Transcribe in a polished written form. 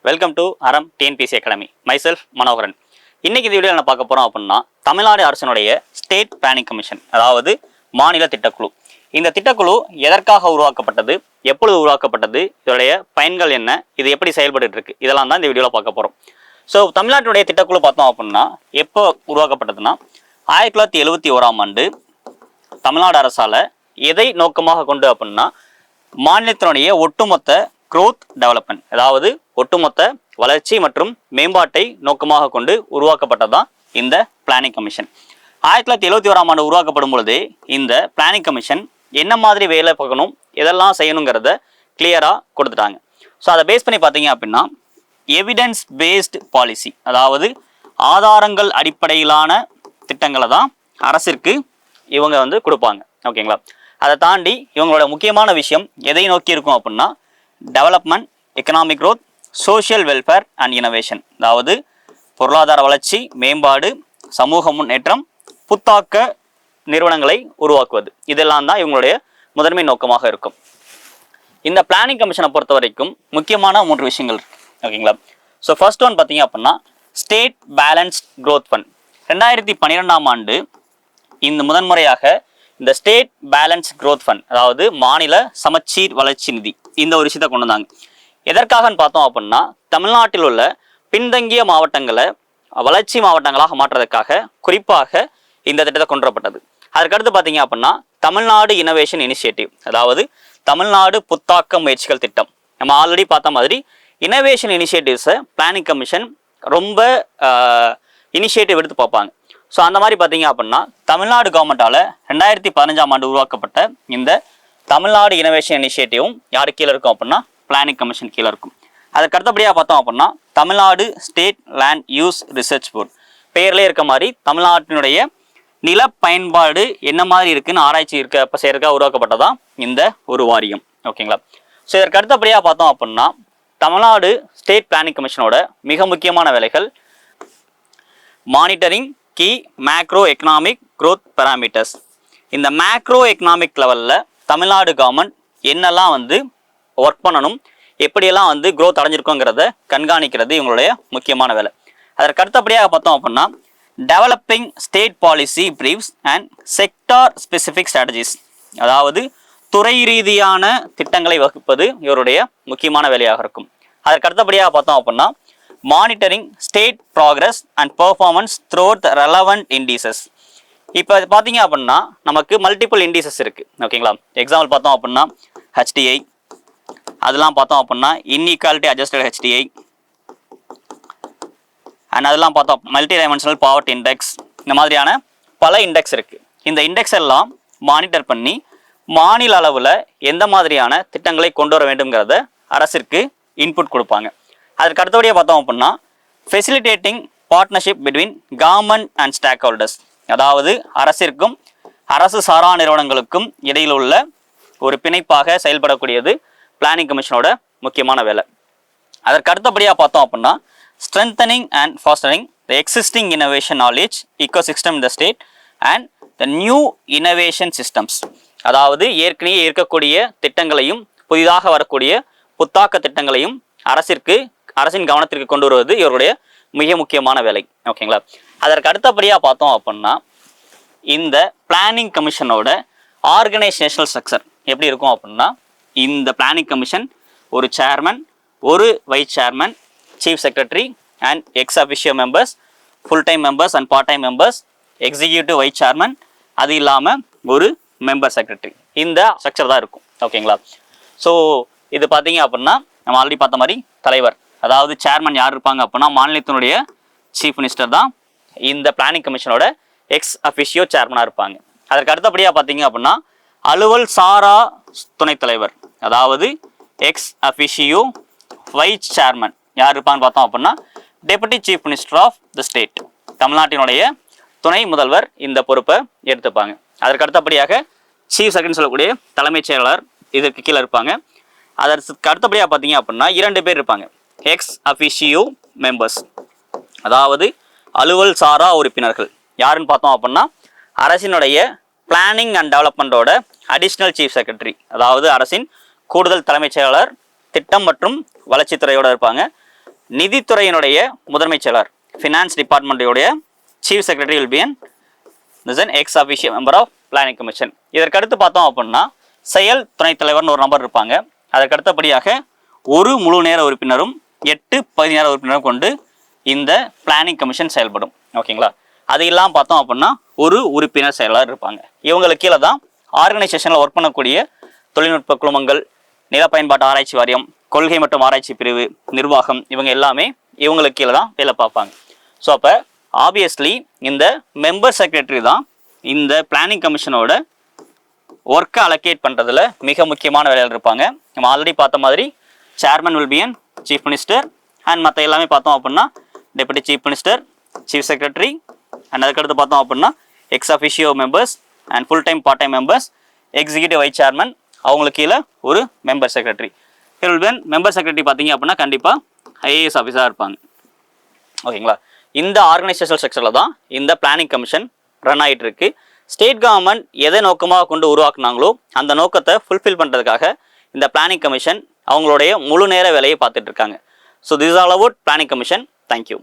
Welcome to அறம் TNPSC academy. Myself Manoharan. இன்னைக்கு இந்த வீடியோ என்ன பார்க்க போறோம் அப்படின்னா, தமிழ்நாடு அரசினுடைய ஸ்டேட் பிளானிங் கமிஷன், அதாவது மாநில திட்டக்குழு. இந்த திட்டக்குழு எதற்காக உருவாக்கப்பட்டது, எப்பொழுது உருவாக்கப்பட்டது, இதோடைய பயன்கள் என்ன, இது எப்படி செயல்பட்டு இருக்கு, இதெல்லாம் தான் இந்த வீடியோவில் பார்க்க போறோம். ஸோ தமிழ்நாட்டினுடைய திட்டக்குழு பார்த்தோம் அப்படின்னா எப்போ உருவாக்கப்பட்டதுன்னா 1971ஆம் ஆண்டு தமிழ்நாடு அரசால எதை நோக்கமாக கொண்டு அப்படின்னா, மாநிலத்தினுடைய ஒட்டுமொத்த growth டெவலப்மெண்ட், அதாவது ஒட்டுமொத்த வளர்ச்சி மற்றும் மேம்பாட்டை நோக்கமாக கொண்டு உருவாக்கப்பட்டதான் இந்த பிளானிங் கமிஷன். 1971ஆம் ஆண்டு உருவாக்கப்படும் பொழுது இந்த பிளானிங் கமிஷன் என்ன மாதிரி வேலை பார்க்கணும், எதெல்லாம் செய்யணுங்கிறத கிளியராக கொடுத்துட்டாங்க. ஸோ அதை பேஸ் பண்ணி பார்த்தீங்க அப்படின்னா, எவிடன்ஸ் பேஸ்டு பாலிசி, அதாவது ஆதாரங்கள் அடிப்படையிலான திட்டங்களை தான் அரசிற்கு இவங்க கொடுப்பாங்க. ஓகேங்களா? அதை தாண்டி இவங்களோட முக்கியமான விஷயம் எதை நோக்கி இருக்கும் அப்படின்னா, development, economic growth, social welfare and innovation, அதாவது பொருளாதார வளர்ச்சி, மேம்பாடு, சமூக முன்னேற்றம், புத்தாக்க நிறுவனங்களை உருவாக்குவது, இதெல்லாம் தான் இவங்களுடைய முதன்மை நோக்கமாக இருக்கும். இந்த பிளானிங் கமிஷனை பொறுத்த வரைக்கும் முக்கியமான 3 விஷயங்கள் இருக்கு. ஓகேங்களா? ஸோ ஃபர்ஸ்ட் ஒன் பார்த்தீங்க அப்படின்னா, ஸ்டேட் பேலன்ஸ்ட் growth ஃபண்ட். 2012ஆம் ஆண்டு இந்த முதன்முறையாக இந்த ஸ்டேட் பேலன்ஸ் growth ஃபண்ட், அதாவது மாநில சமச்சீர் வளர்ச்சி நிதி, இந்த ஒரு விஷயத்தை கொண்டு வந்தாங்க. எதற்காகன்னு பார்த்தோம் அப்படின்னா, தமிழ்நாட்டில் உள்ள பின்தங்கிய மாவட்டங்களை வளர்ச்சி மாவட்டங்களாக மாற்றுவதற்காக குறிப்பாக இந்த திட்டத்தை கொண்டு வரப்பட்டது. அதற்கடுத்து பார்த்தீங்க அப்படின்னா, தமிழ்நாடு இனோவேஷன் இனிஷியேட்டிவ், அதாவது தமிழ்நாடு புத்தாக்க முயற்சிகள் திட்டம். நம்ம ஆல்ரெடி பார்த்த மாதிரி இனோவேஷன் இனிஷியேட்டிவ்ஸை பிளானிங் கமிஷன் ரொம்ப இனிஷியேட்டிவ் எடுத்து பார்ப்பாங்க. ஸோ அந்த மாதிரி பார்த்தீங்க அப்படின்னா, தமிழ்நாடு கவர்மெண்டால் 2015ஆம் ஆண்டு உருவாக்கப்பட்ட இந்த தமிழ்நாடு இனோவேஷன் இனிஷியேட்டிவும் யாரு கீழே இருக்கும் அப்படின்னா, பிளானிங் கமிஷன் கீழே இருக்கும். அதுக்கு அடுத்தபடியாக பார்த்தோம் அப்படின்னா, Tamil Nadu state land use research board, பெயர்லேயே இருக்க மாதிரி தமிழ்நாட்டினுடைய நில பயன்பாடு என்ன மாதிரி இருக்குன்னு ஆராய்ச்சி செய்யறதுக்காக உருவாக்கப்பட்டதான் இந்த ஒரு வாரியம். ஓகேங்களா? ஸோ இதற்கு அடுத்தபடியாக பார்த்தோம் அப்படின்னா, தமிழ்நாடு ஸ்டேட் பிளானிங் கமிஷனோட மிக முக்கியமான வேலைகள் monitoring key macro economic growth parameters. இந்த மேக்ரோ எக்கனாமிக் லெவலில் தமிழ்நாடு கவர்மெண்ட் என்னெல்லாம் ஒர்க் பண்ணணும், எப்படியெல்லாம் growth அடைஞ்சிருக்கோங்கிறத கண்காணிக்கிறது இவங்களுடைய முக்கியமான வேலை. அதற்கு அடுத்தபடியாக பார்த்தோம் அப்படின்னா, developing state policy briefs and sector specific strategies, அதாவது துறை ரீதியான திட்டங்களை வகுப்பது இவருடைய முக்கியமான வேலையாக இருக்கும். அதற்கு அடுத்தபடியாக பார்த்தோம் அப்படின்னா, monitoring state progress and performance through the relevant indices. இப்போ பார்த்தீங்க அப்படின்னா, நமக்கு மல்டிபிள் இண்டீசஸ் இருக்குது. ஓகேங்களா? எக்ஸாம்பிள் பார்த்தோம் அப்படின்னா HDI, அதெல்லாம் பார்த்தோம் அப்படின்னா இன்இக்வாலிட்டி அட்ஜஸ்டட் HDI, அண்ட் அதெல்லாம் பார்த்தோம் மல்டி டைமென்ஷனல் பாவர்ட்டி இண்டெக்ஸ், இந்த மாதிரியான பல இண்டெக்ஸ் இருக்குது. இந்த இண்டெக்ஸ் எல்லாம் மானிட்டர் பண்ணி மாநில அளவில் எந்த மாதிரியான திட்டங்களை கொண்டு வர வேண்டும்ங்கிறத அரசிற்கு இன்புட் கொடுப்பாங்க. அதுக்கு அடுத்தபடியாக பார்த்தோம் அப்படின்னா, facilitating partnership between government and stack holders, அதாவது அரசிற்கும் அரசு சாரா நிறுவனங்களுக்கும் இடையில் உள்ள ஒரு பிணைப்பாக செயல்படக்கூடியது பிளானிங் கமிஷனோட முக்கியமான வேலை. அதற்கு அடுத்தபடியாக பார்த்தோம் அப்படின்னா, strengthening and fostering the existing innovation knowledge ecosystem in the state and the new innovation systems, அதாவது ஏற்கனவே இருக்கக்கூடிய திட்டங்களையும் புதிதாக வரக்கூடிய புத்தாக்க திட்டங்களையும் அரசின் கவனத்திற்கு கொண்டு வருவது இவருடைய மிக முக்கியமான வேலை. ஓகேங்களா? அதற்கு அடுத்தபடியாக பார்த்தோம் அப்படின்னா, இந்த பிளானிங் கமிஷனோட ஆர்கனைசேஷனல் ஸ்ட்ரக்சர் எப்படி இருக்கும் அப்படின்னா, இந்த பிளானிங் கமிஷன் ஒரு சேர்மன், ஒரு vice chairman, chief secretary and X officio members, full time members and part time members, executive vice chairman, அது இல்லாமல் ஒரு மெம்பர் செக்ரட்டரி, இந்த ஸ்ட்ரக்சர் தான் இருக்கும். ஓகேங்களா? ஸோ இது பார்த்தீங்க அப்படின்னா, நம்ம ஆல்ரெடி பார்த்த மாதிரி தலைவர், அதாவது சேர்மன் யார் இருப்பாங்க அப்படின்னா, மாநிலத்தினுடைய சீஃப் மினிஸ்டர் தான் இந்த பிளானிங் கமிஷனோட எக்ஸ் அஃபிஷியோ சேர்மனாக இருப்பாங்க. அதற்கு அடுத்தபடியாக பார்த்தீங்க அப்படின்னா, அலுவல் சாரா துணைத் தலைவர், அதாவது எக்ஸ் அஃபிஷியோ வைஸ் சேர்மன் யார் இருப்பான்னு பார்த்தோம் அப்படின்னா, deputy chief minister of the state, தமிழ்நாட்டினுடைய துணை முதல்வர் இந்த பொறுப்பை எடுத்துப்பாங்க. அதற்கு அடுத்தபடியாக சீஃப் செக்ரட்டரி சொல்லக்கூடிய தலைமைச் செயலாளர் இதற்கு கீழே இருப்பாங்க. அதற்கு அடுத்தபடியாக பார்த்தீங்க அப்படின்னா 2 பேர் இருப்பாங்க, எக்ஸ் அஃபிஷியோ மெம்பர்ஸ், அதாவது அலுவல் சாரா உறுப்பினர்கள். யாருன்னு பார்த்தோம் அப்படின்னா, அரசினுடைய பிளானிங் அண்ட் டெவலப்மெண்ட்டோட அடிஷ்னல் சீஃப் செக்ரட்டரி, அதாவது அரசின் கூடுதல் தலைமைச் செயலாளர், திட்டம் மற்றும் வளர்ச்சித்துறையோட இருப்பாங்க. நிதித்துறையினுடைய முதன்மைச் செயலர், ஃபினான்ஸ் டிபார்ட்மெண்ட்டோடைய chief secretary will be an ex official member of planning commission. இதற்கடுத்து பார்த்தோம் அப்படின்னா செயல் துணைத் தலைவர்னு ஒரு நபர் இருப்பாங்க. அதற்கடுத்தபடியாக ஒரு முழு நேர உறுப்பினரும் 8 பகுதி நேர உறுப்பினரும் கொண்டு இந்த பிளானிங் கமிஷன் செயல்படும். ஓகேங்களா? அது இல்லாமல் பார்த்தோம் அப்படின்னா ஒரு உறுப்பினர் செயலாளர் இருப்பாங்க. இவங்களுக்கு கீழே தான் ஆர்கனைசேஷனில் ஒர்க் பண்ணக்கூடிய தொழில்நுட்ப குழுமங்கள், நில பயன்பாட்டு ஆராய்ச்சி வாரியம், கொள்கை மற்றும் ஆராய்ச்சி பிரிவு, நிர்வாகம், இவங்க எல்லாமே இவங்களுக்கு கீழே தான் வேலை பார்ப்பாங்க. ஸோ அப்போ ஆப்வியஸ்லி இந்த மெம்பர் செக்ரட்டரி தான் இந்த பிளானிங் கமிஷனோட ஒர்க்கை அலோகேட் பண்ணுறதுல மிக முக்கியமான வேலையில் இருப்பாங்க. நம்ம ஆல்ரெடி பார்த்த மாதிரி chairman will be an chief minister and மற்ற எல்லாமே பார்த்தோம் அப்படின்னா deputy chief minister, chief secretary and அதுக்கடுத்து பார்த்தோம் அப்படின்னா X officio members and full time part time members, executive vice chairman, அவங்களுக்கு கீழே ஒரு மெம்பர் செக்ரட்டரி. மெம்பர் செக்ரட்டரி பார்த்தீங்க அப்படின்னா கண்டிப்பாக ஐஏஎஸ் ஆஃபீஸராக இருப்பாங்க. ஓகேங்களா? இந்த ஆர்கனைசேஷனல் செக்ஷனில் தான் இந்த பிளானிங் கமிஷன் ரன் ஆகிட்டு இருக்கு. ஸ்டேட் கவர்மெண்ட் எதை நோக்கமாக கொண்டு உருவாக்குனாங்களோ அந்த நோக்கத்தை ஃபுல்ஃபில் பண்ணுறதுக்காக இந்த பிளானிங் கமிஷன் அவங்களுடைய முழு நேர வேலையை பார்த்துட்டு இருக்காங்க. So this all about planning commission. Thank you.